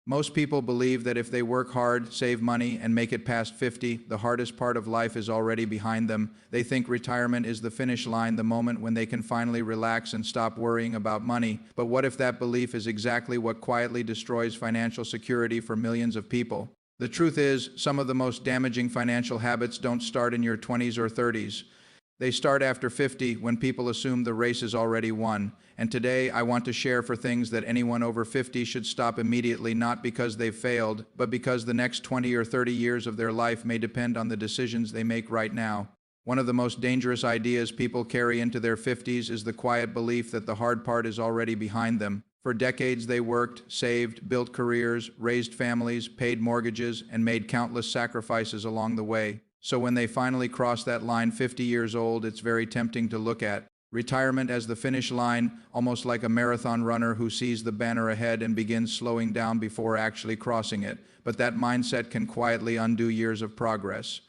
Most people believe that if they work hard, save money, and make it past 50, the hardest part of life is already behind them. They think retirement is the finish line, the moment when they can finally relax and stop worrying about money. But what if that belief is exactly what quietly destroys financial security for millions of people? The truth is, some of the most damaging financial habits don't start in your 20s or 30s. They start after 50, when people assume the race is already won. And today, I want to share for things that anyone over 50 should stop immediately, not because they've failed, but because the next 20 or 30 years of their life may depend on the decisions they make right now. One of the most dangerous ideas people carry into their 50s is the quiet belief that the hard part is already behind them. For decades, they worked, saved, built careers, raised families, paid mortgages, and made countless sacrifices along the way. So when they finally cross that line 50 years old, it's very tempting to look at retirement as the finish line, almost like a marathon runner who sees the banner ahead and begins slowing down before actually crossing it. But that mindset can quietly undo years of progress.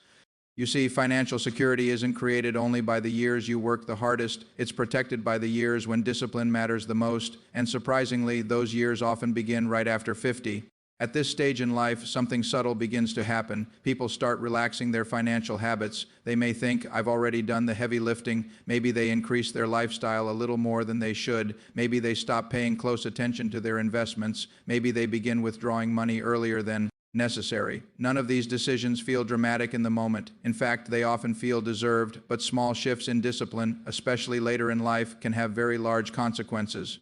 You see, financial security isn't created only by the years you work the hardest, it's protected by the years when discipline matters the most, and surprisingly, those years often begin right after 50. At this stage in life, something subtle begins to happen. People start relaxing their financial habits. They may think, I've already done the heavy lifting. Maybe they increase their lifestyle a little more than they should. Maybe they stop paying close attention to their investments. Maybe they begin withdrawing money earlier than necessary. None of these decisions feel dramatic in the moment. In fact, they often feel deserved, but small shifts in discipline, especially later in life, can have very large consequences.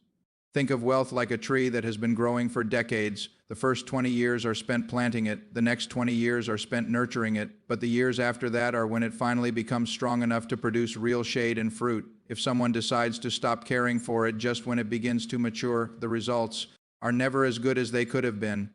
Think of wealth like a tree that has been growing for decades. The first 20 years are spent planting it, the next 20 years are spent nurturing it, but the years after that are when it finally becomes strong enough to produce real shade and fruit. If someone decides to stop caring for it just when it begins to mature, the results are never as good as they could have been.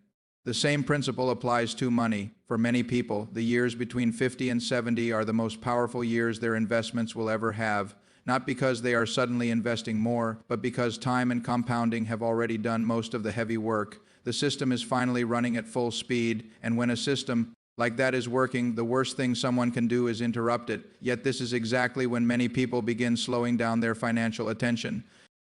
The same principle applies to money. For many people, the years between 50 and 70 are the most powerful years their investments will ever have. Not because they are suddenly investing more, but because time and compounding have already done most of the heavy work. The system is finally running at full speed, and when a system like that is working, the worst thing someone can do is interrupt it. Yet this is exactly when many people begin slowing down their financial attention.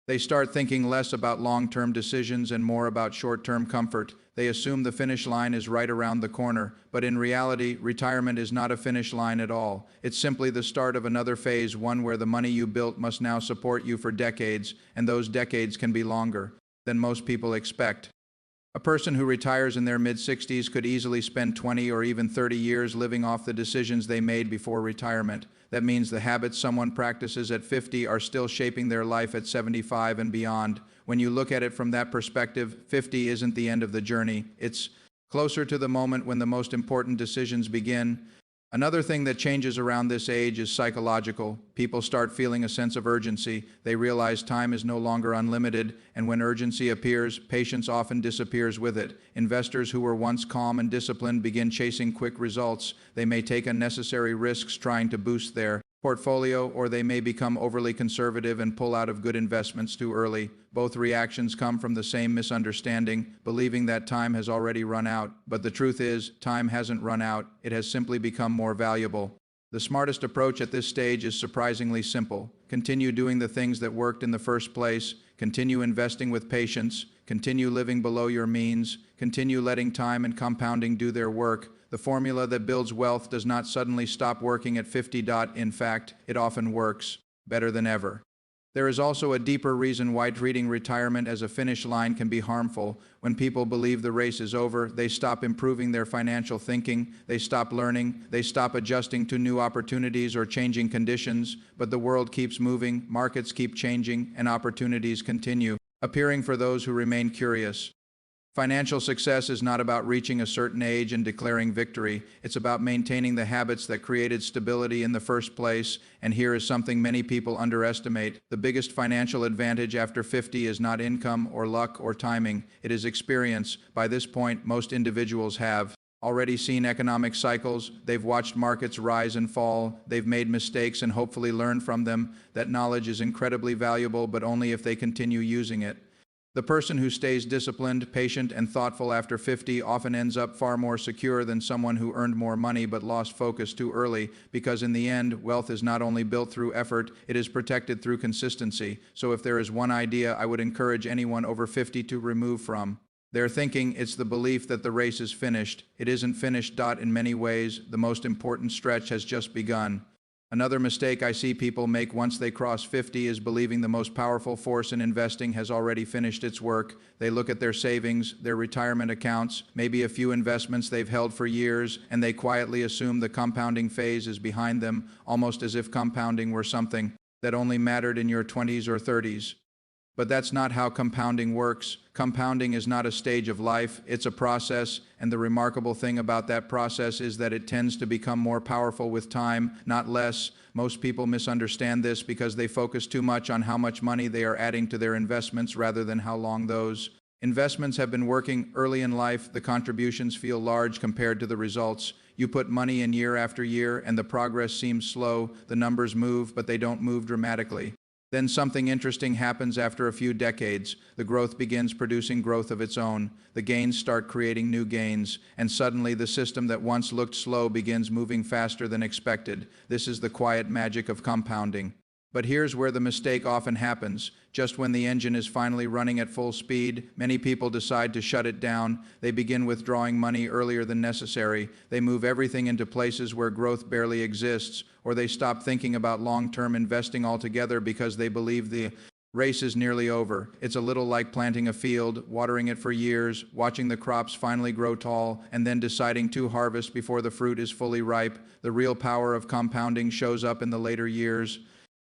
They start thinking less about long-term decisions and more about short-term comfort. They assume the finish line is right around the corner, but in reality, retirement is not a finish line at all. It's simply the start of another phase, one where the money you built must now support you for decades, and those decades can be longer than most people expect. A person who retires in their mid-60s could easily spend 20 or even 30 years living off the decisions they made before retirement. That means the habits someone practices at 50 are still shaping their life at 75 and beyond. When you look at it from that perspective, 50 isn't the end of the journey. It's closer to the moment when the most important decisions begin. Another thing that changes around this age is psychological. People start feeling a sense of urgency. They realize time is no longer unlimited, and when urgency appears, patience often disappears with it. Investors who were once calm and disciplined begin chasing quick results. They may take unnecessary risks trying to boost their portfolio, or they may become overly conservative and pull out of good investments too early. Both reactions come from the same misunderstanding, believing that time has already run out. But the truth is, time hasn't run out. It has simply become more valuable. The smartest approach at this stage is surprisingly simple. Continue doing the things that worked in the first place. Continue investing with patience. Continue living below your means. Continue letting time and compounding do their work. The formula that builds wealth does not suddenly stop working at 50. In fact, it often works better than ever. There is also a deeper reason why treating retirement as a finish line can be harmful. When people believe the race is over, they stop improving their financial thinking, they stop learning, they stop adjusting to new opportunities or changing conditions. But the world keeps moving, markets keep changing, and opportunities continue appearing for those who remain curious. Financial success is not about reaching a certain age and declaring victory. It's about maintaining the habits that created stability in the first place. And here is something many people underestimate. The biggest financial advantage after 50 is not income or luck or timing. It is experience. By this point, most individuals have already seen economic cycles. They've watched markets rise and fall. They've made mistakes and hopefully learned from them. That knowledge is incredibly valuable, but only if they continue using it. The person who stays disciplined, patient, and thoughtful after 50 often ends up far more secure than someone who earned more money but lost focus too early, because in the end, wealth is not only built through effort, it is protected through consistency. So if there is one idea I would encourage anyone over 50 to remove from They're thinking it's the belief that the race is finished. It isn't finished. In many ways, the most important stretch has just begun. Another mistake I see people make once they cross 50 is believing the most powerful force in investing has already finished its work. They look at their savings, their retirement accounts, maybe a few investments they've held for years, and they quietly assume the compounding phase is behind them, almost as if compounding were something that only mattered in your 20s or 30s. But that's not how compounding works. Compounding is not a stage of life, it's a process, and the remarkable thing about that process is that it tends to become more powerful with time, not less. Most people misunderstand this because they focus too much on how much money they are adding to their investments rather than how long those investments have been working. Early in life, the contributions feel large compared to the results. You put money in year after year, and the progress seems slow. The numbers move, but they don't move dramatically. Then something interesting happens after a few decades. The growth begins producing growth of its own. The gains start creating new gains, and suddenly the system that once looked slow begins moving faster than expected. This is the quiet magic of compounding. But here's where the mistake often happens. Just when the engine is finally running at full speed, many people decide to shut it down. They begin withdrawing money earlier than necessary. They move everything into places where growth barely exists, or they stop thinking about long-term investing altogether because they believe the race is nearly over. It's a little like planting a field, watering it for years, watching the crops finally grow tall, and then deciding to harvest before the fruit is fully ripe. The real power of compounding shows up in the later years.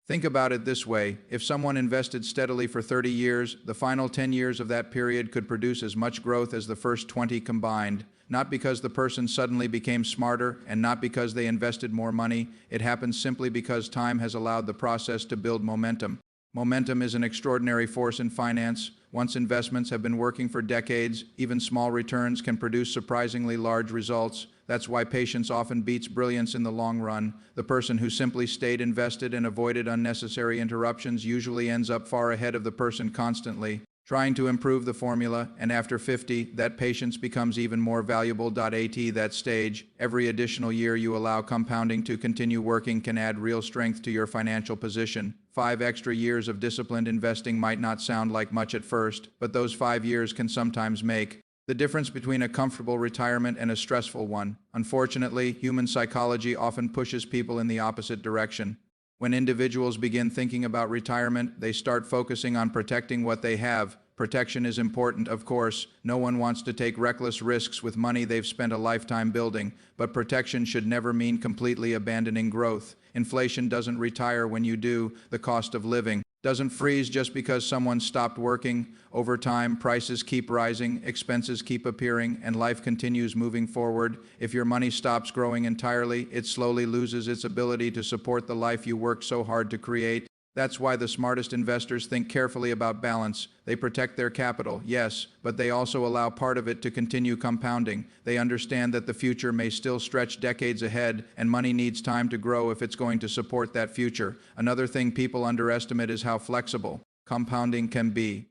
Think about it this way. If someone invested steadily for 30 years, the final 10 years of that period could produce as much growth as the first 20 combined. Not because the person suddenly became smarter and not because they invested more money. It happens simply because time has allowed the process to build momentum. Momentum is an extraordinary force in finance. Once investments have been working for decades, even small returns can produce surprisingly large results. That's why patience often beats brilliance in the long run. The person who simply stayed invested and avoided unnecessary interruptions usually ends up far ahead of the person constantly trying to improve the formula, and after 50, that patience becomes even more valuable. At that stage, every additional year you allow compounding to continue working can add real strength to your financial position. 5 extra years of disciplined investing might not sound like much at first, but those 5 years can sometimes make the difference between a comfortable retirement and a stressful one. Unfortunately, human psychology often pushes people in the opposite direction. When individuals begin thinking about retirement, they start focusing on protecting what they have. Protection is important, of course. No one wants to take reckless risks with money they've spent a lifetime building, but protection should never mean completely abandoning growth. Inflation doesn't retire when you do. The cost of living doesn't freeze just because someone stopped working. Over time, prices keep rising, expenses keep appearing, and life continues moving forward. If your money stops growing entirely, it slowly loses its ability to support the life you worked so hard to create. That's why the smartest investors think carefully about balance. They protect their capital, yes, but they also allow part of it to continue compounding. They understand that the future may still stretch decades ahead, and money needs time to grow if it's going to support that future. Another thing people underestimate is how flexible compounding can be.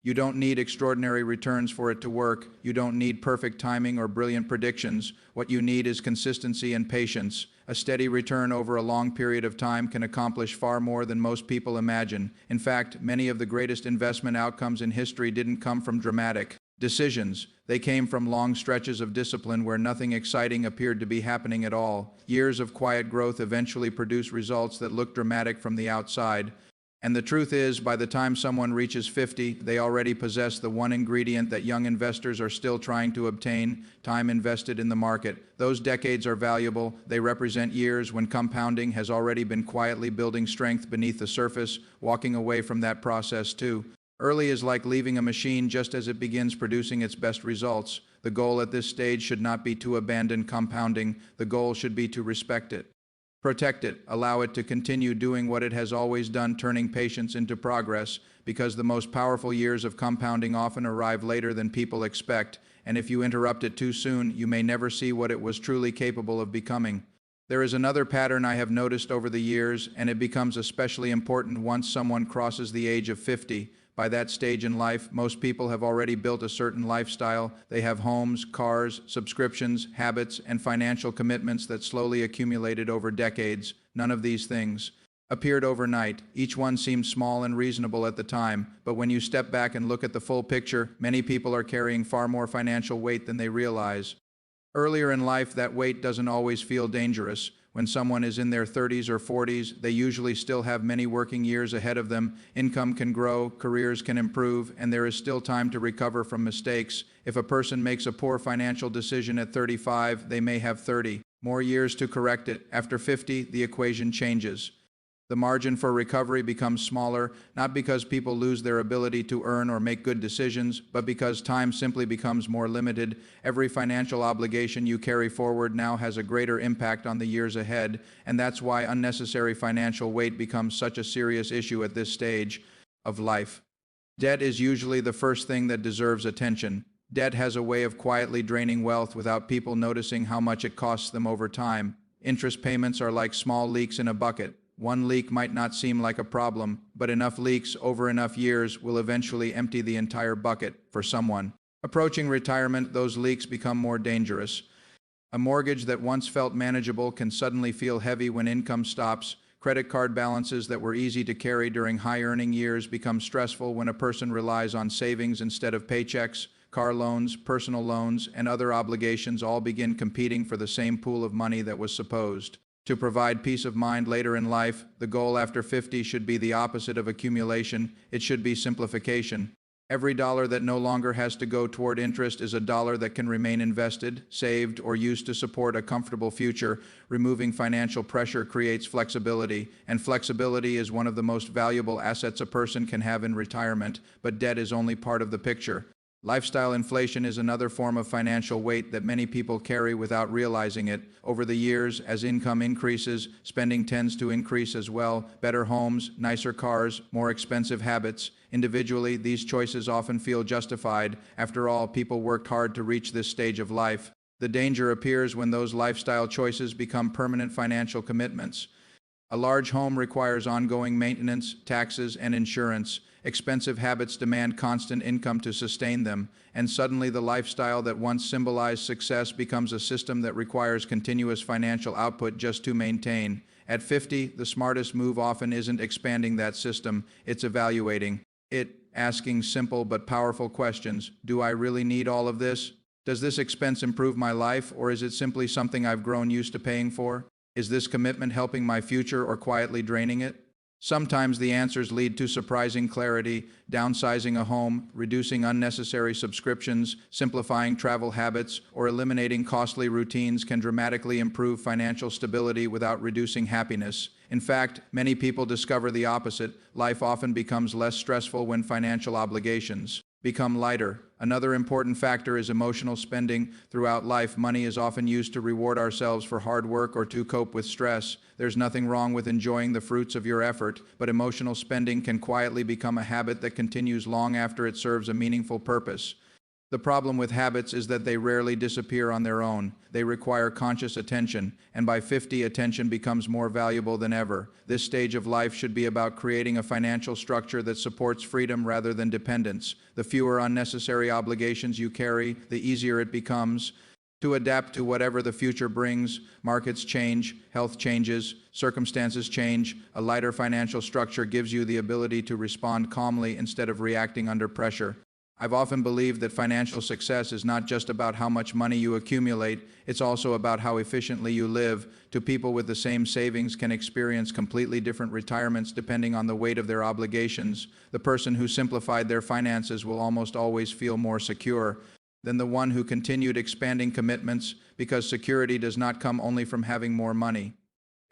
You don't need extraordinary returns for it to work. You don't need perfect timing or brilliant predictions. What you need is consistency and patience. A steady return over a long period of time can accomplish far more than most people imagine. In fact, many of the greatest investment outcomes in history didn't come from dramatic decisions. They came from long stretches of discipline where nothing exciting appeared to be happening at all. Years of quiet growth eventually produce results that look dramatic from the outside. And the truth is, by the time someone reaches 50, they already possess the one ingredient that young investors are still trying to obtain: time invested in the market. Those decades are valuable. They represent years when compounding has already been quietly building strength beneath the surface. Walking away from that process too early is like leaving a machine just as it begins producing its best results. The goal at this stage should not be to abandon compounding. The goal should be to respect it. Protect it, allow it to continue doing what it has always done, turning patience into progress, because the most powerful years of compounding often arrive later than people expect, and if you interrupt it too soon, you may never see what it was truly capable of becoming. There is another pattern I have noticed over the years, and it becomes especially important once someone crosses the age of 50. By that stage in life, most people have already built a certain lifestyle. They have homes, cars, subscriptions, habits, and financial commitments that slowly accumulated over decades. None of these things appeared overnight. Each one seemed small and reasonable at the time, but when you step back and look at the full picture, many people are carrying far more financial weight than they realize. Earlier in life, that weight doesn't always feel dangerous. When someone is in their 30s or 40s, they usually still have many working years ahead of them. Income can grow, careers can improve, and there is still time to recover from mistakes. If a person makes a poor financial decision at 35, they may have 30 more years to correct it. After 50, the equation changes. The margin for recovery becomes smaller, not because people lose their ability to earn or make good decisions, but because time simply becomes more limited. Every financial obligation you carry forward now has a greater impact on the years ahead, and that's why unnecessary financial weight becomes such a serious issue at this stage of life. Debt is usually the first thing that deserves attention. Debt has a way of quietly draining wealth without people noticing how much it costs them over time. Interest payments are like small leaks in a bucket. One leak might not seem like a problem, but enough leaks over enough years will eventually empty the entire bucket for someone. Approaching retirement, those leaks become more dangerous. A mortgage that once felt manageable can suddenly feel heavy when income stops. Credit card balances that were easy to carry during high-earning years become stressful when a person relies on savings instead of paychecks. Car loans, personal loans, and other obligations all begin competing for the same pool of money that was supposed to provide peace of mind later in life. The goal after 50 should be the opposite of accumulation. It should be simplification. Every dollar that no longer has to go toward interest is a dollar that can remain invested, saved, or used to support a comfortable future. Removing financial pressure creates flexibility, and flexibility is one of the most valuable assets a person can have in retirement, but debt is only part of the picture. Lifestyle inflation is another form of financial weight that many people carry without realizing it. Over the years, as income increases, spending tends to increase as well. Better homes, nicer cars, more expensive habits. Individually, these choices often feel justified. After all, people worked hard to reach this stage of life. The danger appears when those lifestyle choices become permanent financial commitments. A large home requires ongoing maintenance, taxes, and insurance. Expensive habits demand constant income to sustain them, and suddenly the lifestyle that once symbolized success becomes a system that requires continuous financial output just to maintain. At 50, the smartest move often isn't expanding that system, it's evaluating it, asking simple but powerful questions. Do I really need all of this? Does this expense improve my life, or is it simply something I've grown used to paying for? Is this commitment helping my future or quietly draining it? Sometimes the answers lead to surprising clarity. Downsizing a home, reducing unnecessary subscriptions, simplifying travel habits, or eliminating costly routines can dramatically improve financial stability without reducing happiness. In fact, many people discover the opposite. Life often becomes less stressful when financial obligations become lighter. Another important factor is emotional spending. Throughout life, money is often used to reward ourselves for hard work or to cope with stress. There's nothing wrong with enjoying the fruits of your effort, but emotional spending can quietly become a habit that continues long after it serves a meaningful purpose. The problem with habits is that they rarely disappear on their own. They require conscious attention, and by 50, attention becomes more valuable than ever. This stage of life should be about creating a financial structure that supports freedom rather than dependence. The fewer unnecessary obligations you carry, the easier it becomes to adapt to whatever the future brings. Markets change, health changes, circumstances change. A lighter financial structure gives you the ability to respond calmly instead of reacting under pressure. I've often believed that financial success is not just about how much money you accumulate, it's also about how efficiently you live. Two people with the same savings can experience completely different retirements depending on the weight of their obligations. The person who simplified their finances will almost always feel more secure than the one who continued expanding commitments, because security does not come only from having more money.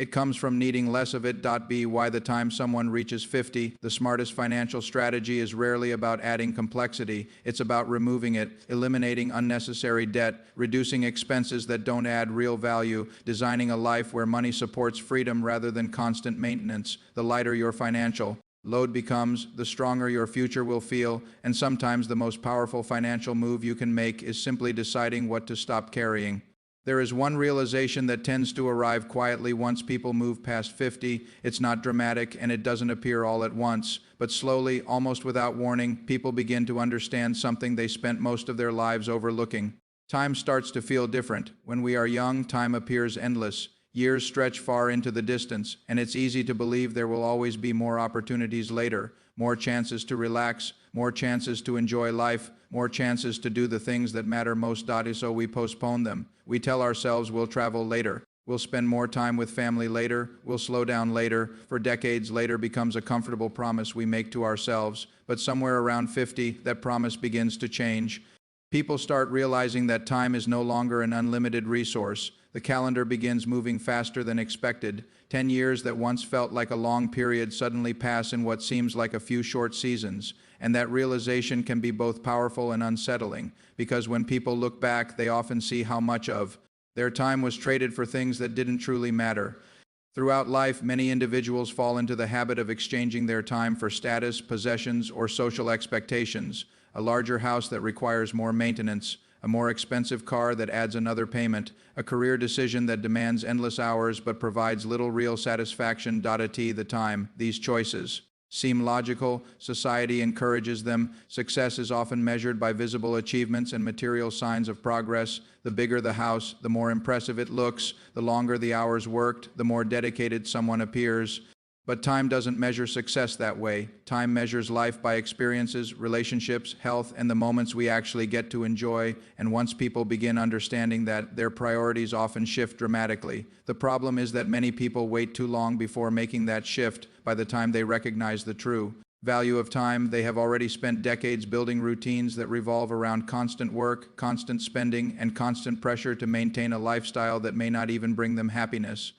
It comes from needing less of it. By the time someone reaches 50, the smartest financial strategy is rarely about adding complexity. It's about removing it, eliminating unnecessary debt, reducing expenses that don't add real value, designing a life where money supports freedom rather than constant maintenance. The lighter your financial load becomes, the stronger your future will feel, and sometimes the most powerful financial move you can make is simply deciding what to stop carrying. There is one realization that tends to arrive quietly once people move past 50. It's not dramatic and it doesn't appear all at once, but slowly, almost without warning, people begin to understand something they spent most of their lives overlooking. Time starts to feel different. When we are young, time appears endless. Years stretch far into the distance, and it's easy to believe there will always be more opportunities later, more chances to relax, more chances to enjoy life, more chances to do the things that matter most. So we postpone them. We tell ourselves we'll travel later. We'll spend more time with family later. We'll slow down later. For decades, later becomes a comfortable promise we make to ourselves. But somewhere around 50, that promise begins to change. People start realizing that time is no longer an unlimited resource. The calendar begins moving faster than expected. 10 years that once felt like a long period suddenly pass in what seems like a few short seasons. And that realization can be both powerful and unsettling, because when people look back, they often see how much of their time was traded for things that didn't truly matter. Throughout life, many individuals fall into the habit of exchanging their time for status, possessions, or social expectations. A larger house that requires more maintenance, a more expensive car that adds another payment, a career decision that demands endless hours but provides little real satisfaction. The time, these choices seem logical, society encourages them. Success is often measured by visible achievements and material signs of progress. The bigger the house, the more impressive it looks. The longer the hours worked, the more dedicated someone appears. But time doesn't measure success that way. Time measures life by experiences, relationships, health, and the moments we actually get to enjoy. And once people begin understanding that, their priorities often shift dramatically. The problem is that many people wait too long before making that shift. By the time they recognize the true value of time, they have already spent decades building routines that revolve around constant work, constant spending, and constant pressure to maintain a lifestyle that may not even bring them happiness.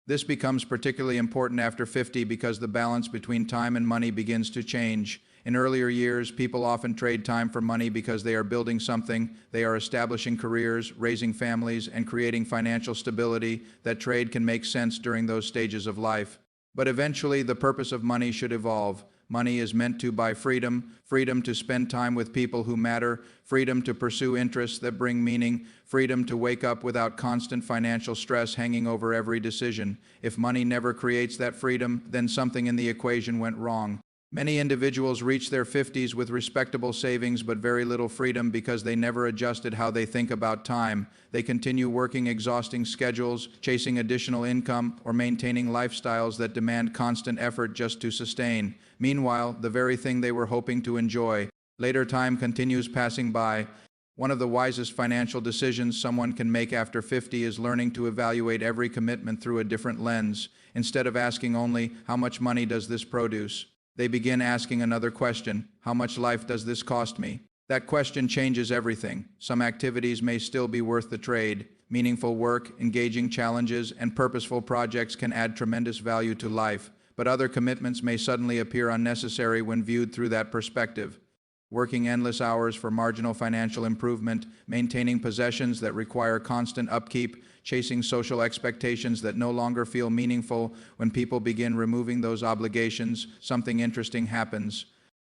This becomes particularly important after 50 because the balance between time and money begins to change. In earlier years, people often trade time for money because they are building something, they are establishing careers, raising families, and creating financial stability. That trade can make sense during those stages of life. But eventually, the purpose of money should evolve. Money is meant to buy freedom, freedom to spend time with people who matter, freedom to pursue interests that bring meaning, freedom to wake up without constant financial stress hanging over every decision. If money never creates that freedom, then something in the equation went wrong. Many individuals reach their 50s with respectable savings but very little freedom because they never adjusted how they think about time. They continue working exhausting schedules, chasing additional income, or maintaining lifestyles that demand constant effort just to sustain. Meanwhile, the very thing they were hoping to enjoy, later time continues passing by. One of the wisest financial decisions someone can make after 50 is learning to evaluate every commitment through a different lens. Instead of asking only, how much money does this produce? They begin asking another question: how much life does this cost me? That question changes everything. Some activities may still be worth the trade. Meaningful work, engaging challenges, and purposeful projects can add tremendous value to life. But other commitments may suddenly appear unnecessary when viewed through that perspective. Working endless hours for marginal financial improvement, maintaining possessions that require constant upkeep, chasing social expectations that no longer feel meaningful. When people begin removing those obligations, something interesting happens.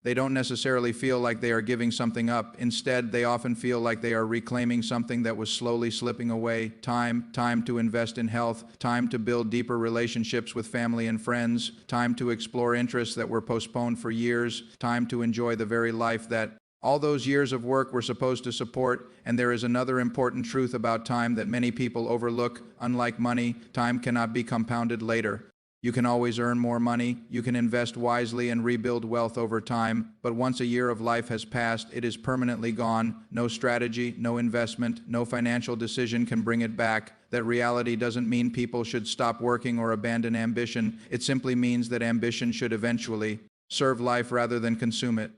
They don't necessarily feel like they are giving something up. Instead, they often feel like they are reclaiming something that was slowly slipping away. Time to invest in health, time to build deeper relationships with family and friends, time to explore interests that were postponed for years, time to enjoy the very life that all those years of work were supposed to support. And there is another important truth about time that many people overlook. Unlike money, time cannot be compounded later. You can always earn more money, you can invest wisely and rebuild wealth over time, but once a year of life has passed, it is permanently gone. No strategy, no investment, no financial decision can bring it back. That reality doesn't mean people should stop working or abandon ambition. It simply means that ambition should eventually serve life rather than consume it.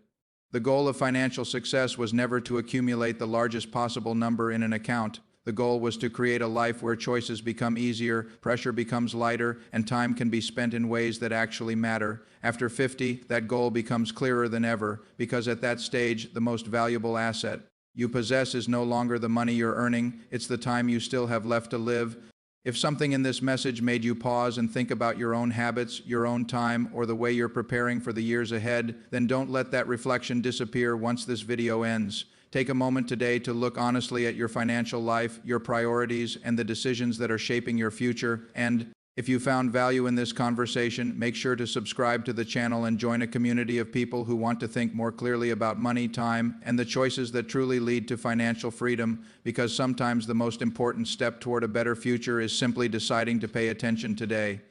The goal of financial success was never to accumulate the largest possible number in an account. The goal was to create a life where choices become easier, pressure becomes lighter, and time can be spent in ways that actually matter. After 50, that goal becomes clearer than ever, because at that stage, the most valuable asset you possess is no longer the money you're earning, it's the time you still have left to live. If something in this message made you pause and think about your own habits, your own time, or the way you're preparing for the years ahead, then don't let that reflection disappear once this video ends. Take a moment today to look honestly at your financial life, your priorities, and the decisions that are shaping your future. And If you found value in this conversation, make sure to subscribe to the channel and join a community of people who want to think more clearly about money, time, and the choices that truly lead to financial freedom, because sometimes the most important step toward a better future is simply deciding to pay attention today.